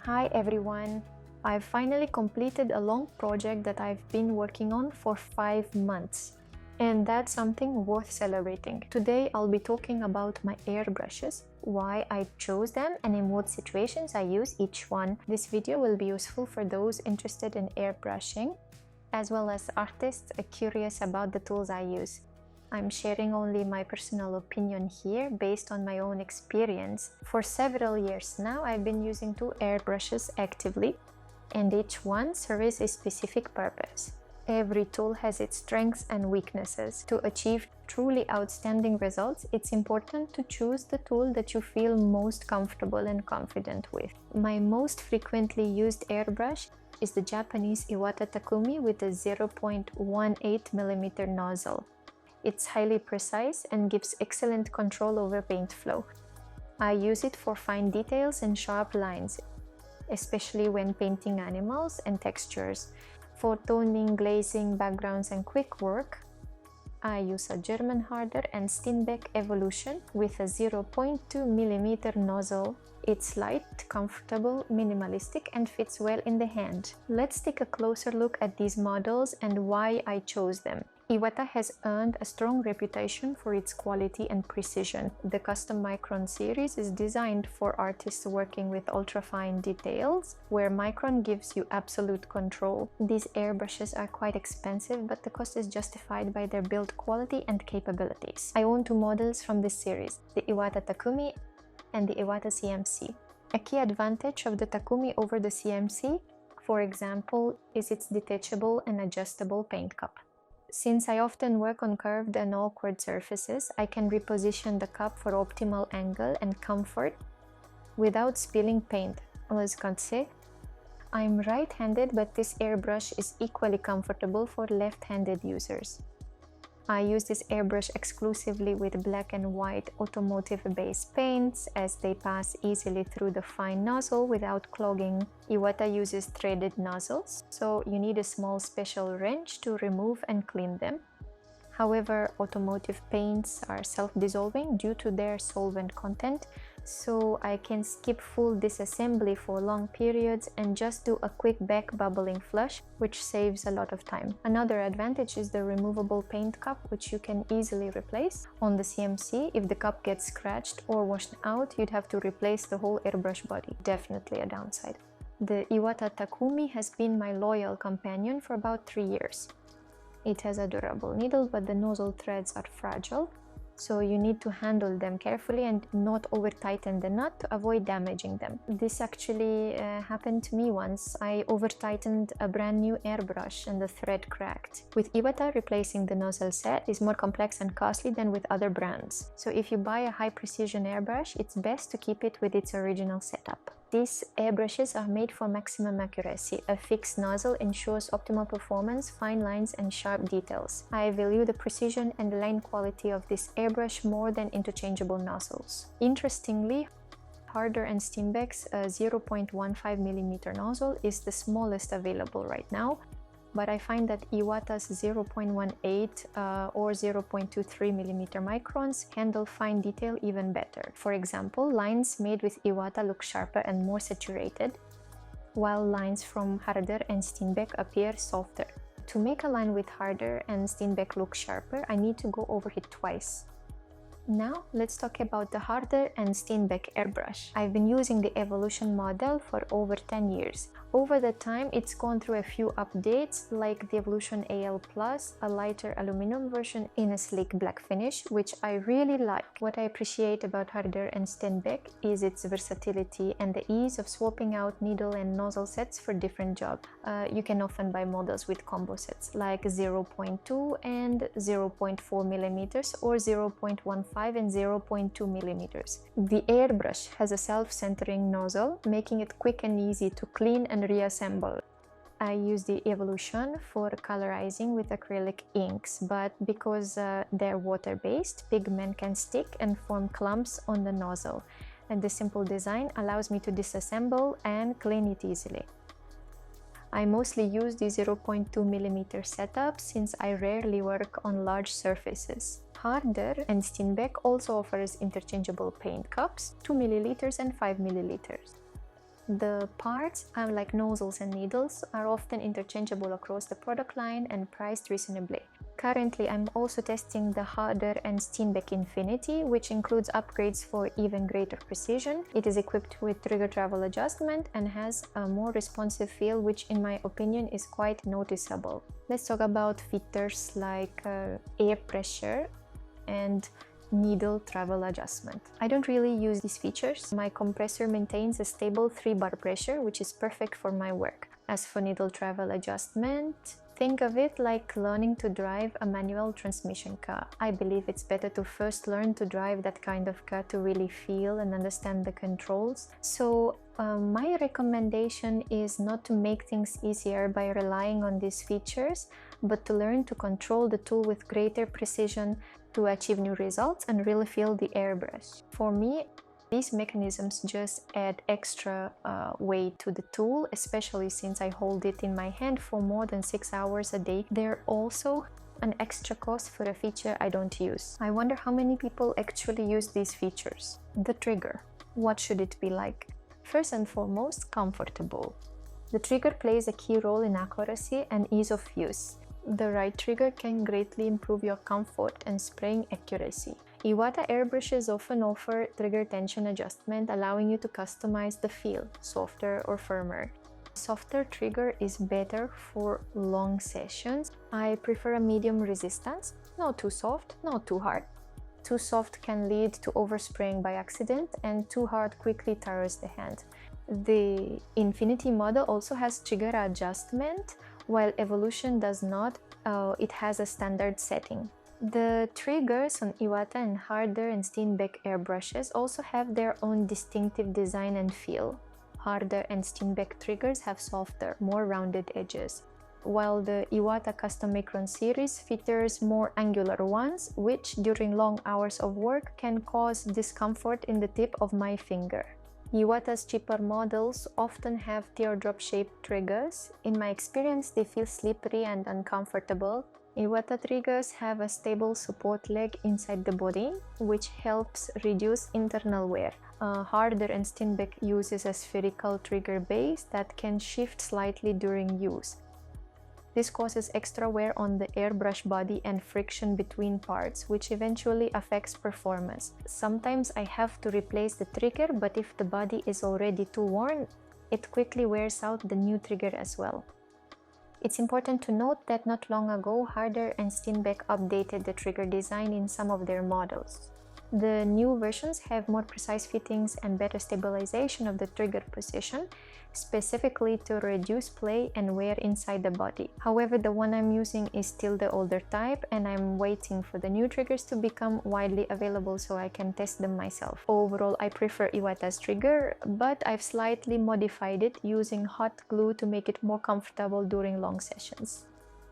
Hi everyone! I've finally completed a long project that I've been working on for 5 months. And that's something worth celebrating. Today I'll be talking about my airbrushes, why I chose them, and in what situations I use each one. This video will be useful for those interested in airbrushing, as well as artists curious about the tools I use. I'm sharing only my personal opinion here based on my own experience. For several years now, I've been using 2 airbrushes actively, and each one serves a specific purpose. Every tool has its strengths and weaknesses. To achieve truly outstanding results, it's important to choose the tool that you feel most comfortable and confident with. My most frequently used airbrush is the Japanese Iwata Takumi with a 0.18mm nozzle. It's highly precise and gives excellent control over paint flow. I use it for fine details and sharp lines, especially when painting animals and textures. For toning, glazing, backgrounds and quick work, I use a German Harder and Steenbeck Evolution with a 0.2mm nozzle. It's light, comfortable, minimalistic and fits well in the hand. Let's take a closer look at these models and why I chose them. Iwata has earned a strong reputation for its quality and precision. The Custom Micron series is designed for artists working with ultra-fine details, where Micron gives you absolute control. These airbrushes are quite expensive, but the cost is justified by their build quality and capabilities. I own 2 models from this series, the Iwata Takumi and the Iwata CMC. A key advantage of the Takumi over the CMC, for example, is its detachable and adjustable paint cup. Since I often work on curved and awkward surfaces, I can reposition the cup for optimal angle and comfort without spilling paint. As you can see, I'm right-handed, but this airbrush is equally comfortable for left-handed users. I use this airbrush exclusively with black and white automotive-based paints, as they pass easily through the fine nozzle without clogging. Iwata uses threaded nozzles, so you need a small special wrench to remove and clean them. However, automotive paints are self-dissolving due to their solvent content, so I can skip full disassembly for long periods and just do a quick back bubbling flush, which saves a lot of time. Another advantage is the removable paint cup, which you can easily replace. On the CMC, if the cup gets scratched or washed out, you'd have to replace the whole airbrush body. Definitely a downside. The Iwata Takumi has been my loyal companion for about 3 years. It has a durable needle, but the nozzle threads are fragile, so you need to handle them carefully and not over tighten the nut to avoid damaging them. This actually happened to me once. I over tightened a brand new airbrush and the thread cracked. With Iwata, replacing the nozzle set is more complex and costly than with other brands. So if you buy a high precision airbrush, it's best to keep it with its original setup. These airbrushes are made for maximum accuracy. A fixed nozzle ensures optimal performance, fine lines and sharp details. I value the precision and line quality of this airbrush more than interchangeable nozzles. Interestingly, Harder and Steenbeck's 0.15mm nozzle is the smallest available right now, but I find that Iwata's 0.18 or 0.23mm microns handle fine detail even better. For example, lines made with Iwata look sharper and more saturated, while lines from Harder and Steenbeck appear softer. To make a line with Harder and Steenbeck look sharper, I need to go over it twice. Now let's talk about the Harder and Steenbeck airbrush. I've been using the Evolution model for over 10 years. Over the time, it's gone through a few updates, like the Evolution AL+, a lighter aluminum version in a sleek black finish, which I really like. What I appreciate about Harder and Steenbeck is its versatility and the ease of swapping out needle and nozzle sets for different jobs. You can often buy models with combo sets like 0.2 and 0.4mm or 0.15 and 0.2mm. The airbrush has a self-centering nozzle, making it quick and easy to clean and reassemble. I use the Evolution for colorizing with acrylic inks, but because they're water-based, pigment can stick and form clumps on the nozzle, and the simple design allows me to disassemble and clean it easily. I mostly use the 0.2mm setup since I rarely work on large surfaces. Harder and Steenbeck also offers interchangeable paint cups, 2 ml and 5 ml. The parts, unlike nozzles and needles, are often interchangeable across the product line and priced reasonably. Currently, I'm also testing the Harder and Steenbeck Infinity, which includes upgrades for even greater precision. It is equipped with trigger travel adjustment and has a more responsive feel, which in my opinion is quite noticeable. Let's talk about features like air pressure and needle travel adjustment. I don't really use these features. My compressor maintains a stable 3-bar pressure, which is perfect for my work. As for needle travel adjustment, think of it like learning to drive a manual transmission car. I believe it's better to first learn to drive that kind of car to really feel and understand the controls. So my recommendation is not to make things easier by relying on these features, but to learn to control the tool with greater precision to achieve new results and really feel the airbrush. For me, these mechanisms just add extra weight to the tool, especially since I hold it in my hand for more than 6 hours a day. They're also an extra cost for a feature I don't use. I wonder how many people actually use these features. The trigger. What should it be like? First and foremost, comfortable. The trigger plays a key role in accuracy and ease of use. The right trigger can greatly improve your comfort and spraying accuracy. Iwata airbrushes often offer trigger tension adjustment, allowing you to customize the feel, softer or firmer. Softer trigger is better for long sessions. I prefer a medium resistance, not too soft, not too hard. Too soft can lead to overspraying by accident, and too hard quickly tires the hand. The Infinity model also has trigger adjustment, while Evolution does not. It has a standard setting. The triggers on Iwata and Harder and Steenbeck airbrushes also have their own distinctive design and feel. Harder and Steenbeck triggers have softer, more rounded edges, while the Iwata Custom Micron series features more angular ones, which during long hours of work can cause discomfort in the tip of my finger. Iwata's cheaper models often have teardrop-shaped triggers. In my experience, they feel slippery and uncomfortable. Iwata triggers have a stable support leg inside the body, which helps reduce internal wear. Harder and Steenbeck uses a spherical trigger base that can shift slightly during use. This causes extra wear on the airbrush body and friction between parts, which eventually affects performance. Sometimes I have to replace the trigger, but if the body is already too worn, it quickly wears out the new trigger as well. It's important to note that not long ago, Harder and Steenbeck updated the trigger design in some of their models. The new versions have more precise fittings and better stabilization of the trigger position, specifically to reduce play and wear inside the body. However, the one I'm using is still the older type, and I'm waiting for the new triggers to become widely available so I can test them myself. Overall, I prefer Iwata's trigger, but I've slightly modified it using hot glue to make it more comfortable during long sessions.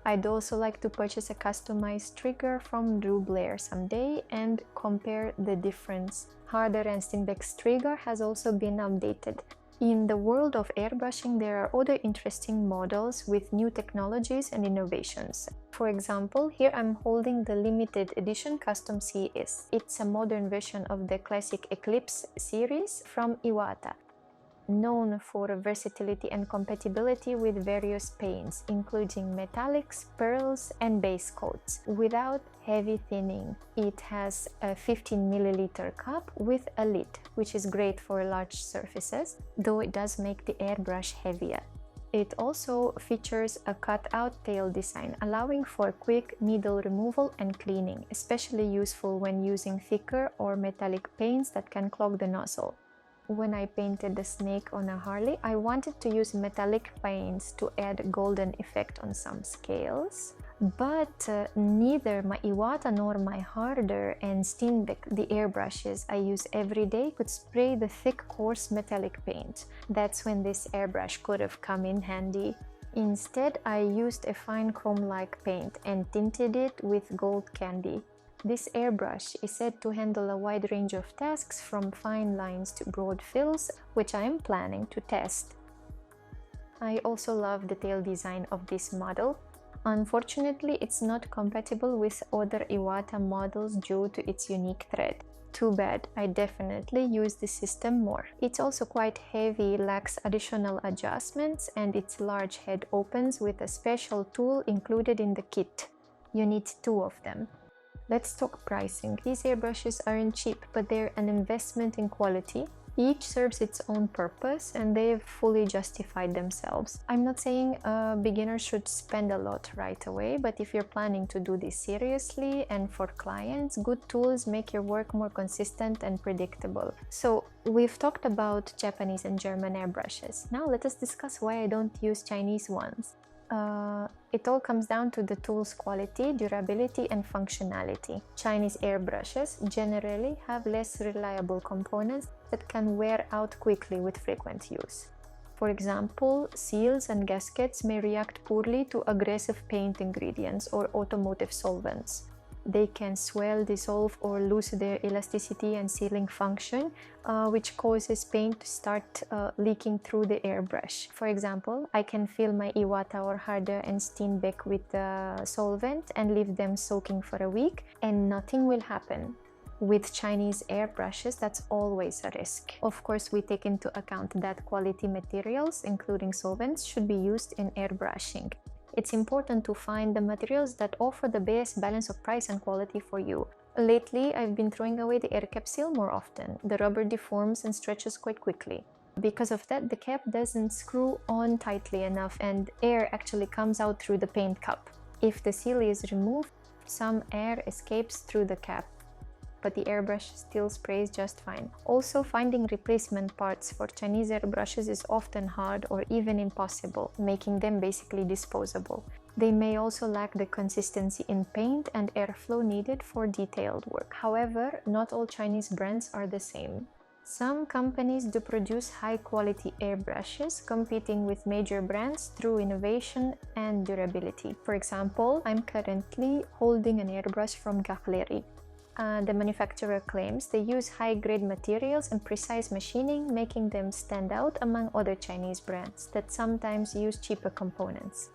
I'd also like to purchase a customized trigger from Drew Blair someday and compare the difference. Harder and Steenbeck's trigger has also been updated. In the world of airbrushing, there are other interesting models with new technologies and innovations. For example, here I'm holding the limited edition Custom CS. It's a modern version of the classic Eclipse series from Iwata, known for versatility and compatibility with various paints, including metallics, pearls, and base coats, without heavy thinning. It has a 15ml cup with a lid, which is great for large surfaces, though it does make the airbrush heavier. It also features a cut-out tail design, allowing for quick needle removal and cleaning, especially useful when using thicker or metallic paints that can clog the nozzle. When I painted the snake on a Harley, I wanted to use metallic paints to add golden effect on some scales, but neither my Iwata nor my Harder and Steenbeck, the airbrushes I use every day, could spray the thick, coarse metallic paint. That's when this airbrush could have come in handy. Instead, I used a fine chrome-like paint and tinted it with gold candy. This airbrush is said to handle a wide range of tasks from fine lines to broad fills, which I am planning to test. I also love the tail design of this model. Unfortunately, it's not compatible with other Iwata models due to its unique thread. Too bad, I definitely use this system more. It's also quite heavy, lacks additional adjustments, and its large head opens with a special tool included in the kit. You need 2 of them. Let's talk pricing. These airbrushes aren't cheap, but they're an investment in quality. Each serves its own purpose and they've fully justified themselves. I'm not saying a beginner should spend a lot right away, but if you're planning to do this seriously and for clients, good tools make your work more consistent and predictable. So we've talked about Japanese and German airbrushes. Now let us discuss why I don't use Chinese ones. It all comes down to the tool's quality, durability, and functionality. Chinese airbrushes generally have less reliable components that can wear out quickly with frequent use. For example, seals and gaskets may react poorly to aggressive paint ingredients or automotive solvents. They can swell, dissolve, or lose their elasticity and sealing function, which causes paint to start leaking through the airbrush. For example, I can fill my Iwata or Harder and Steenbeck with the solvent and leave them soaking for a week, and nothing will happen. With Chinese airbrushes, that's always a risk. Of course, we take into account that quality materials, including solvents, should be used in airbrushing. It's important to find the materials that offer the best balance of price and quality for you. Lately, I've been throwing away the air cap seal more often. The rubber deforms and stretches quite quickly. Because of that, the cap doesn't screw on tightly enough and air actually comes out through the paint cup. If the seal is removed, some air escapes through the cap, but the airbrush still sprays just fine. Also, finding replacement parts for Chinese airbrushes is often hard or even impossible, making them basically disposable. They may also lack the consistency in paint and airflow needed for detailed work. However, not all Chinese brands are the same. Some companies do produce high-quality airbrushes, competing with major brands through innovation and durability. For example, I'm currently holding an airbrush from Gafleri. The manufacturer claims they use high-grade materials and precise machining, making them stand out among other Chinese brands that sometimes use cheaper components.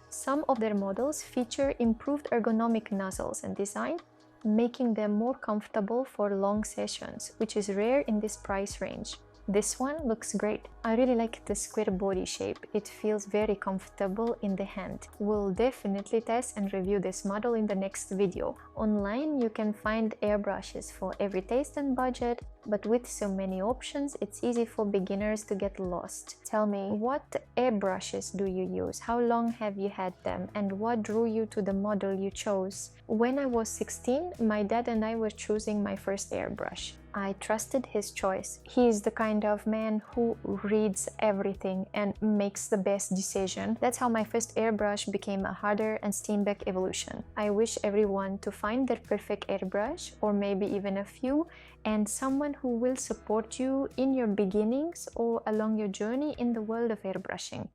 Some of their models feature improved ergonomic nozzles and design, making them more comfortable for long sessions, which is rare in this price range. This one looks great. I really like the square body shape. It feels very comfortable in the hand. We'll definitely test and review this model in the next video. Online, you can find airbrushes for every taste and budget, but with so many options, it's easy for beginners to get lost. Tell me, what airbrushes do you use? How long have you had them? And what drew you to the model you chose? When I was 16, my dad and I were choosing my first airbrush. I trusted his choice. He is the kind of man who reads everything and makes the best decision. That's how my first airbrush became a Harder and Steenbeck evolution. I wish everyone to find their perfect airbrush, or maybe even a few, and someone who will support you in your beginnings or along your journey in the world of airbrushing.